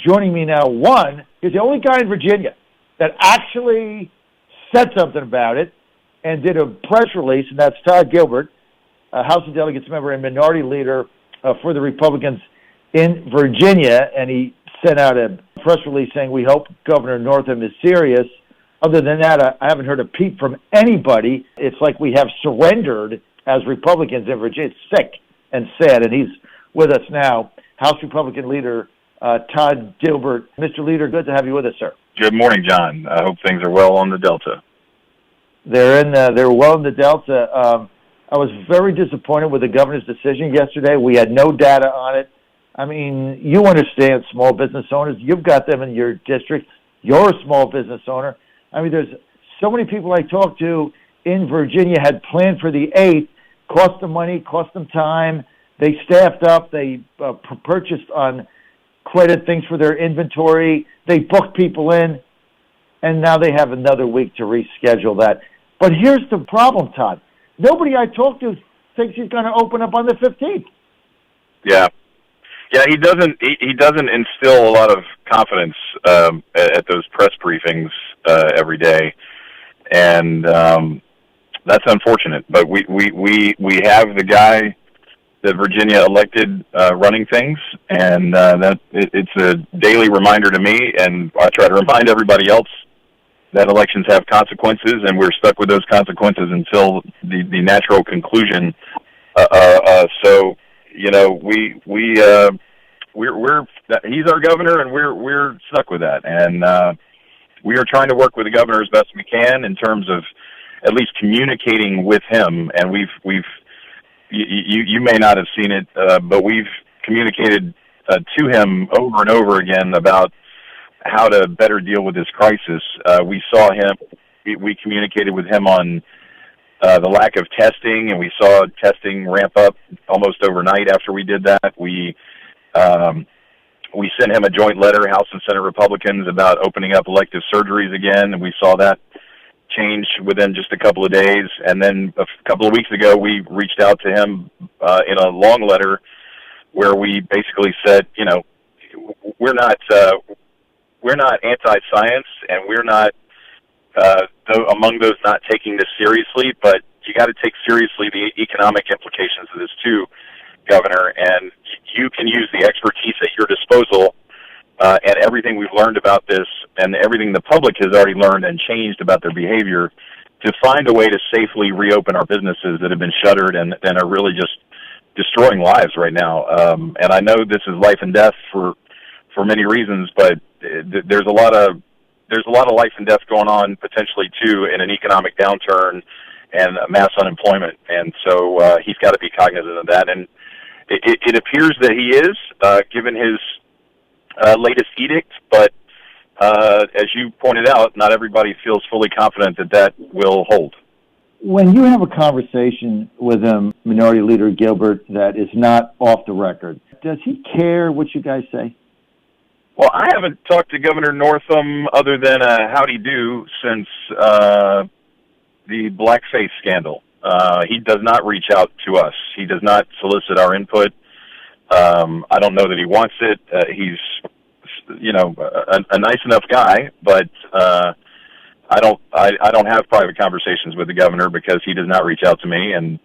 joining me now. One, he's the only guy in Virginia that actually said something about it and did a press release, and that's Todd Gilbert, House of Delegates member and minority leader for the Republicans in Virginia, and he sent out a press release saying, we hope Governor Northam is serious. Other than that, I haven't heard a peep from anybody. It's like we have surrendered as Republicans in Virginia. It's sick and sad, and he's with us now, House Republican leader Todd Gilbert. Mr. Leader, good to have you with us, sir. Good morning, John. I hope things are well on the Delta. They're well in the Delta. I was very disappointed with the governor's decision yesterday. We had no data on it. I mean, you understand small business owners. You've got them in your district. You're a small business owner. I mean, there's so many people I talked to in Virginia had planned for the 8th, cost them money, cost them time. They staffed up. They purchased on credit things for their inventory. They booked people in, and now they have another week to reschedule that. But here's the problem, Todd. Nobody I talked to thinks he's going to open up on the 15th. Yeah, he doesn't instill a lot of confidence at those press briefings every day, and that's unfortunate. But we have the guy that Virginia elected running things, and it's a daily reminder to me, and I try to remind everybody else that elections have consequences, and we're stuck with those consequences until the natural conclusion. So, you know, he's our governor, and we're stuck with that, and we are trying to work with the governor as best we can in terms of at least communicating with him. And you may not have seen it, but we've communicated to him over and over again about how to better deal with this crisis. We saw him. We communicated with him on the lack of testing, and we saw testing ramp up almost overnight after we did that. We sent him a joint letter, House and Senate Republicans, about opening up elective surgeries again, and we saw that change within just a couple of days. And then a couple of weeks ago, we reached out to him in a long letter where we basically said, you know, we're not anti-science, and we're not among those not taking this seriously, but you got to take seriously the economic implications of this too, Governor, and you can use the expertise at your disposal and everything we've learned about this and everything the public has already learned and changed about their behavior to find a way to safely reopen our businesses that have been shuttered and are really just destroying lives right now. And I know this is life and death for many reasons, but there's a lot of life and death going on potentially too in an economic downturn and mass unemployment. And so he's got to be cognizant of that. And it appears that he is, given his latest edict, but as you pointed out, not everybody feels fully confident that will hold. When you have a conversation with him, Minority Leader Gilbert, that is not off the record, does he care what you guys say? Well, I haven't talked to Governor Northam other than a howdy do since the blackface scandal. He does not reach out to us. He does not solicit our input. I don't know that he wants it. He's, you know, a nice enough guy, but I don't have private conversations with the governor because he does not reach out to me, and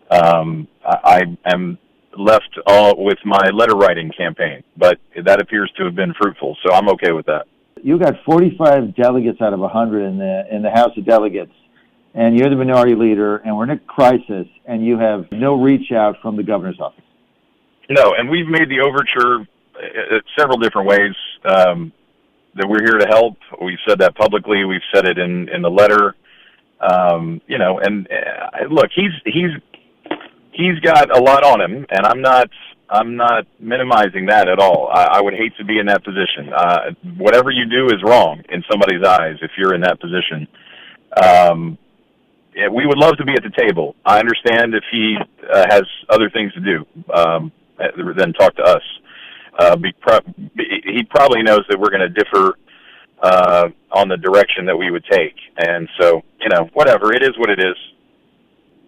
I am left with my letter writing campaign, but that appears to have been fruitful, so I'm okay with that. You got 45 delegates out of 100 in the House of Delegates, and you're the minority leader, and we're in a crisis, and you have no reach out from the governor's office. No, and we've made the overture several different ways that we're here to help. We've said that publicly. We've said it in the letter. You know, and look, he's got a lot on him, and I'm not minimizing that at all. I would hate to be in that position. Whatever you do is wrong in somebody's eyes if you're in that position. Yeah, we would love to be at the table. I understand if he has other things to do than talk to us. He probably knows that we're going to differ on the direction that we would take. And so, you know, whatever. It is what it is.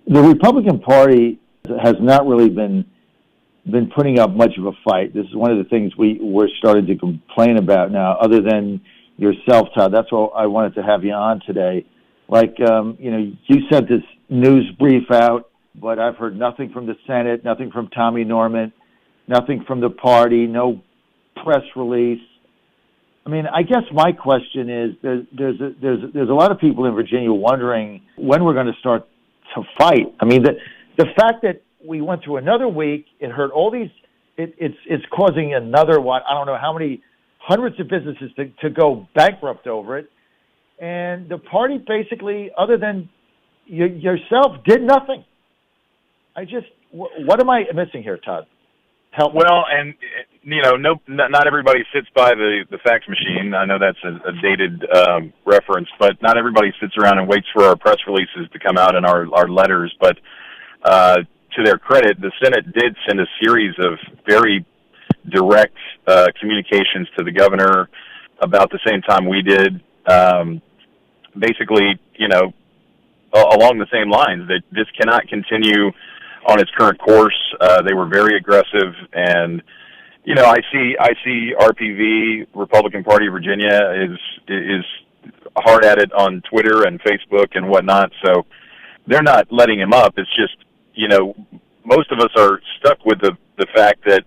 The Republican Party has not really been been putting up much of a fight. This is one of the things we're starting to complain about now, other than yourself, Todd. That's why I wanted to have you on today. Like, you sent this news brief out, but I've heard nothing from the Senate, nothing from Tommy Norman, nothing from the party, no press release. I mean, I guess my question is, there's a lot of people in Virginia wondering when we're going to start to fight. I mean, the fact that we went through another week, it hurt all these. It's causing another I don't know how many hundreds of businesses to go bankrupt over it, and the party basically, other than yourself, did nothing. What am I missing here, Todd? Help me. Well, and not everybody sits by the fax machine. I know that's a dated reference, but not everybody sits around and waits for our press releases to come out and our letters. But to their credit, the Senate did send a series of very direct communications to the governor about the same time we did. Basically, along the same lines, that this cannot continue on its current course. They were very aggressive, and I see RPV, Republican Party of Virginia, is hard at it on Twitter and Facebook and whatnot. So they're not letting him up. It's just most of us are stuck with the fact that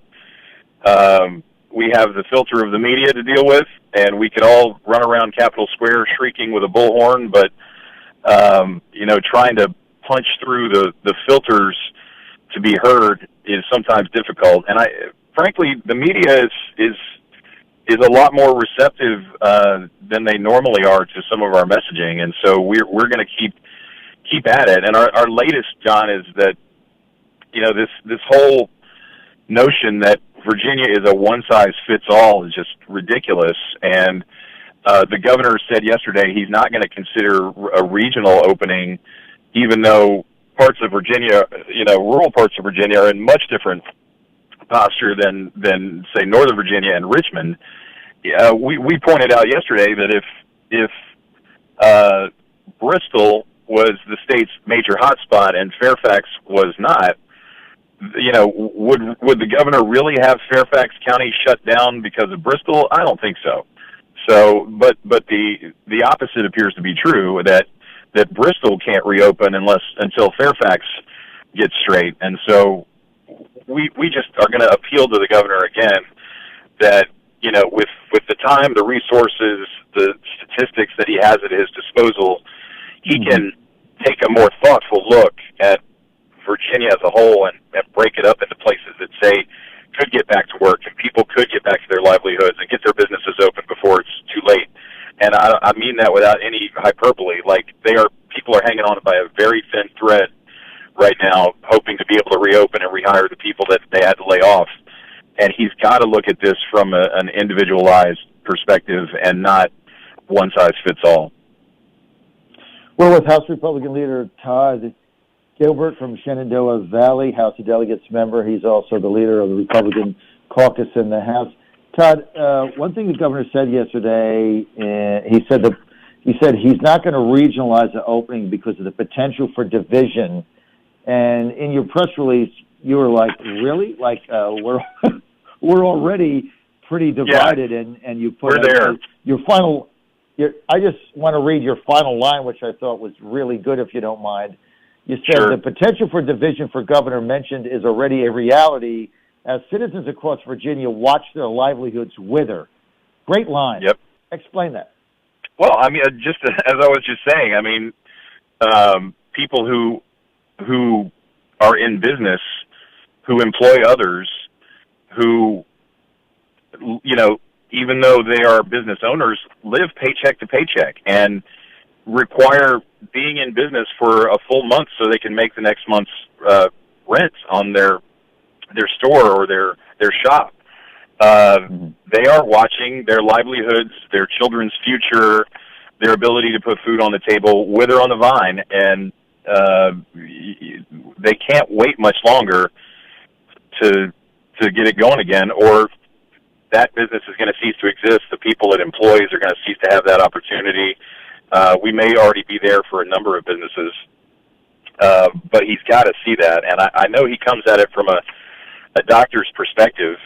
we have the filter of the media to deal with, and we could all run around Capitol Square shrieking with a bullhorn, but trying to punch through the filters to be heard is sometimes difficult. And frankly, the media is a lot more receptive than they normally are to some of our messaging, and so we're going to keep at it. And our latest, John, is that this whole notion that Virginia is a one-size-fits-all is just ridiculous. And the governor said yesterday he's not going to consider a regional opening, even though parts of Virginia, rural parts of Virginia are in much different posture than say, Northern Virginia and Richmond. We pointed out yesterday that if Bristol was the state's major hotspot and Fairfax was not, would the governor really have Fairfax County shut down because of Bristol? I don't think so. So, but the opposite appears to be true, that Bristol can't reopen until Fairfax gets straight. And so we just are going to appeal to the governor again that, with the time, the resources, the statistics that he has at his disposal, he can take a more thoughtful look at Virginia as a whole and break it up into places that could get back to work and people could get back to their livelihoods and get their businesses open before it's too late. And I mean that without any hyperbole. Like, people are hanging on by a very thin thread right now, hoping to be able to reopen and rehire the people that they had to lay off. And he's got to look at this from an individualized perspective and not one size fits all. Well, with House Republican leader Todd Gilbert from Shenandoah Valley, House of Delegates member, he's also the leader of the Republican caucus in the House. Todd, one thing the governor said yesterday, he said he's not going to regionalize the opening because of the potential for division. And in your press release, you were like, really? Like, we're already pretty divided, yeah. and you put your final. I just want to read your final line, which I thought was really good, if you don't mind. You said, sure. The potential for division for governor mentioned is already a reality as citizens across Virginia watch their livelihoods wither. Great line. Yep. Explain that. Well, I mean, just as I was just saying, I mean, people who are in business, who employ others, who, even though they are business owners, live paycheck to paycheck and require being in business for a full month so they can make the next month's rent on their store or their shop. They are watching their livelihoods, their children's future, their ability to put food on the table wither on the vine, and they can't wait much longer to get it going again, or that business is going to cease to exist. The people it employs are going to cease to have that opportunity. We may already be there for a number of businesses, but he's got to see that. And I know he comes at it from a doctor's perspective,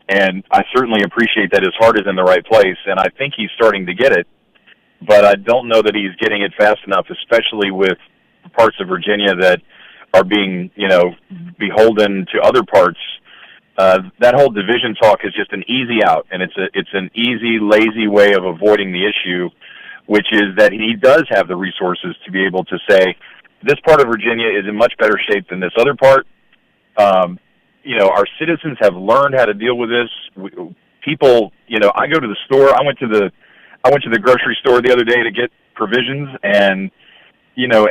and I certainly appreciate that his heart is in the right place, and I think he's starting to get it, but I don't know that he's getting it fast enough, especially with parts of Virginia that are being, beholden to other parts. That whole division talk is just an easy out, and it's an easy, lazy way of avoiding the issue, which is that he does have the resources to be able to say, this part of Virginia is in much better shape than this other part. Our citizens have learned how to deal with this. People, I go to the store. I went to the grocery store the other day to get provisions, and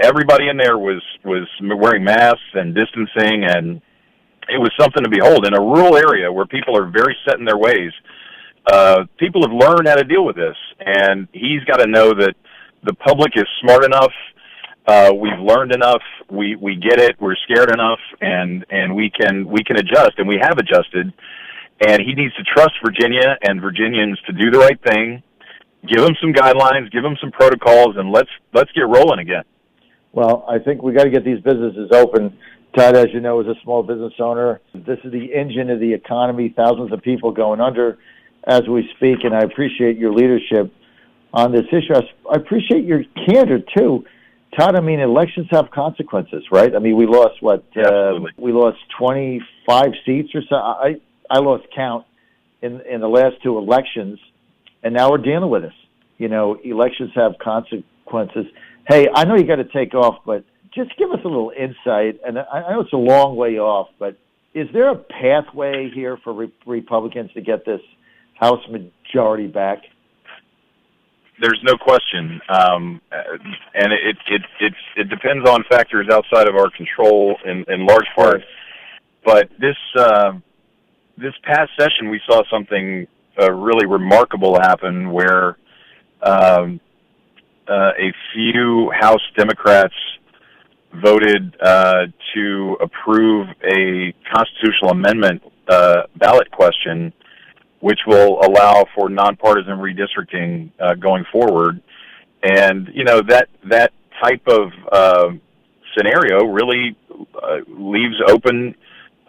everybody in there was wearing masks and distancing, and it was something to behold. In a rural area where people are very set in their ways, people have learned how to deal with this, and he's got to know that the public is smart enough. We've learned enough. We get it. We're scared enough, and we can adjust, and we have adjusted. And he needs to trust Virginia and Virginians to do the right thing. Give them some guidelines, give them some protocols, and let's get rolling again. Well, I think we got to get these businesses open. Todd, as you know, is a small business owner. This is the engine of the economy. Thousands of people going under as we speak, and I appreciate your leadership on this issue. I appreciate your candor too. Todd, I mean, elections have consequences, right? I mean, we lost, we lost 25 seats or so. I lost count in the last two elections, and now we're dealing with this. Elections have consequences. Hey, I know you got to take off, but just give us a little insight. And I know it's a long way off, but is there a pathway here for Republicans to get this House majority back? There's no question, and it depends on factors outside of our control in large part. But this past session, we saw something really remarkable happen, where a few House Democrats voted to approve a constitutional amendment ballot question, which will allow for nonpartisan redistricting going forward. And, that type of scenario really leaves open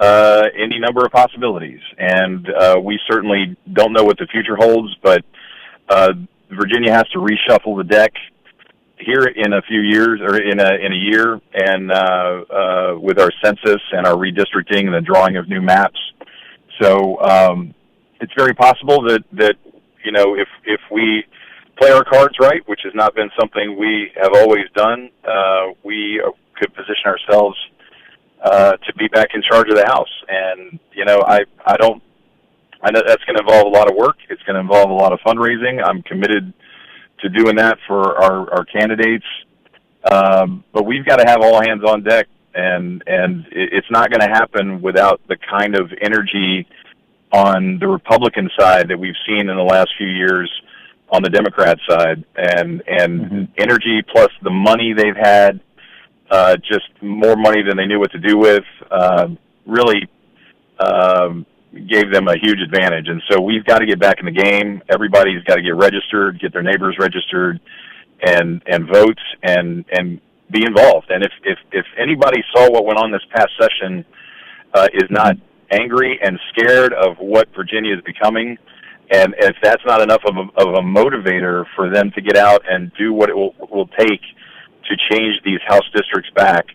any number of possibilities. And we certainly don't know what the future holds, but Virginia has to reshuffle the deck here in a few years, or in a year, and with our census and our redistricting and the drawing of new maps. So it's very possible that if we play our cards right, which has not been something we have always done, we could position ourselves to be back in charge of the House. And I know that's going to involve a lot of work. It's going to involve a lot of fundraising. I'm committed to doing that for our candidates. But we've got to have all hands on deck, and it's not going to happen without the kind of energy on the Republican side that we've seen in the last few years on the Democrat side, and energy plus the money they've had, just more money than they knew what to do with, really gave them a huge advantage. And so we've got to get back in the game. Everybody's got to get registered, get their neighbors registered, and vote and be involved. And if anybody saw what went on this past session, is not angry and scared of what Virginia is becoming, and if that's not enough of a motivator for them to get out and do what it will take to change these House districts back,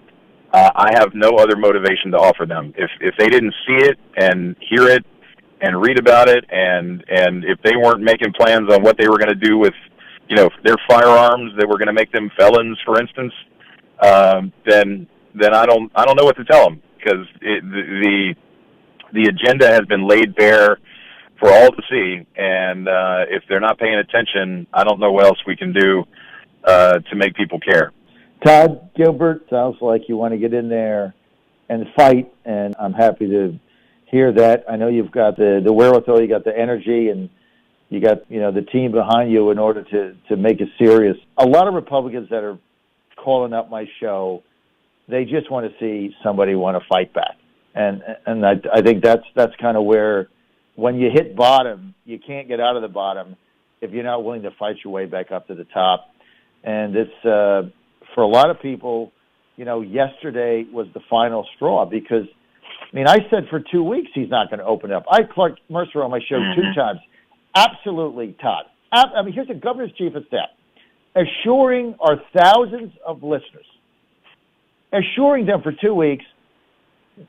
I have no other motivation to offer them. If they didn't see it and hear it and read about it, and if they weren't making plans on what they were going to do with their firearms that were going to make them felons, for instance, then I don't know what to tell them, because the agenda has been laid bare for all to see, and if they're not paying attention, I don't know what else we can do to make people care. Todd, Gilbert, sounds like you want to get in there and fight, and I'm happy to hear that. I know you've got the wherewithal, you got the energy, and you got the team behind you in order to make it serious. A lot of Republicans that are calling up my show, they just want to see somebody want to fight back. And I think that's kind of where, when you hit bottom, you can't get out of the bottom if you're not willing to fight your way back up to the top. And it's for a lot of people, yesterday was the final straw, because I mean, I said for 2 weeks he's not going to open up. I had Clark Mercer on my show 2 times. Absolutely, Todd. I mean, here's the governor's chief of staff assuring our thousands of listeners, assuring them for 2 weeks,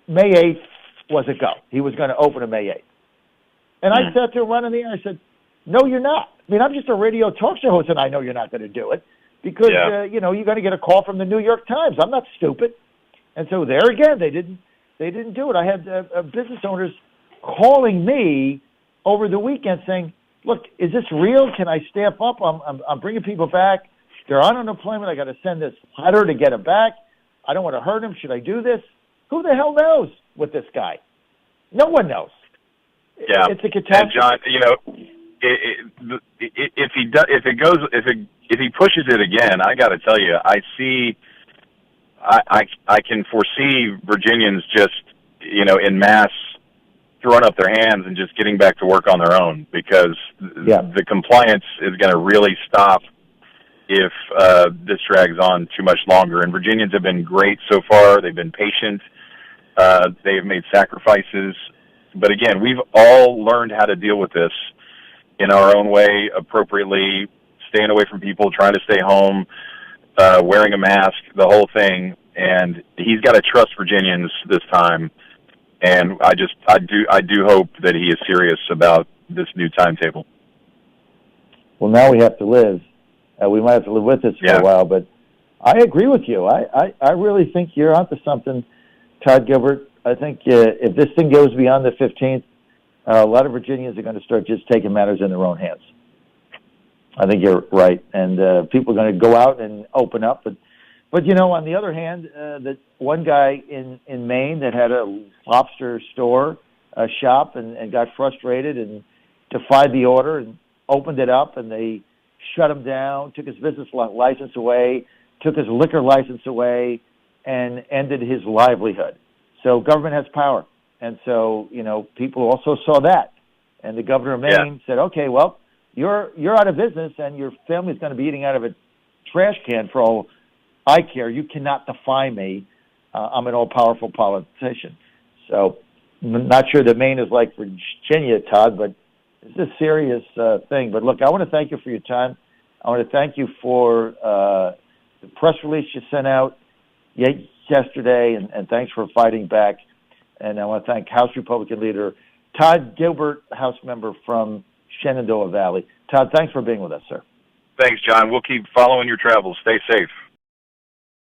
May 8th was a go. He was going to open on May 8th. And I sat there running the air. I said, no, you're not. I mean, I'm just a radio talk show host, and I know you're not going to do it because, you're going to get a call from the New York Times. I'm not stupid. And so there again, they didn't do it. I had business owners calling me over the weekend saying, look, is this real? Can I stamp up? I'm bringing people back. They're on unemployment. I got to send this letter to get them back. I don't want to hurt them. Should I do this? Who the hell knows with this guy? No one knows. Yeah, it's a catastrophe. And John, if he pushes it again, I got to tell you, I can foresee Virginians just en masse throwing up their hands and just getting back to work on their own because the compliance is going to really stop if this drags on too much longer. And Virginians have been great so far. They've been patient. They have made sacrifices. But again, we've all learned how to deal with this in our own way, appropriately, staying away from people, trying to stay home, wearing a mask, the whole thing. And he's got to trust Virginians this time. And I do hope that he is serious about this new timetable. Well, now we have to live. We might have to live with this for a while, but I agree with you. I really think you're onto something, Todd Gilbert. I think if this thing goes beyond the 15th, a lot of Virginians are going to start just taking matters in their own hands. I think you're right, and people are going to go out and open up. But on the other hand, that one guy in Maine that had a lobster store, a shop, and got frustrated and defied the order and opened it up, and they shut him down, took his business license away, took his liquor license away, and ended his livelihood. So government has power. And so, people also saw that. And the governor of Maine said, okay, well, you're out of business and your family's going to be eating out of a trash can for all I care. You cannot defy me. I'm an all-powerful politician. So I'm not sure that Maine is like Virginia, Todd, but it's a serious thing. But look, I want to thank you for your time. I want to thank you for the press release you sent out yesterday, and thanks for fighting back. And I want to thank House Republican leader Todd Gilbert, House member from Shenandoah Valley. Todd, thanks for being with us, sir. Thanks, John. We'll keep following your travels. Stay safe.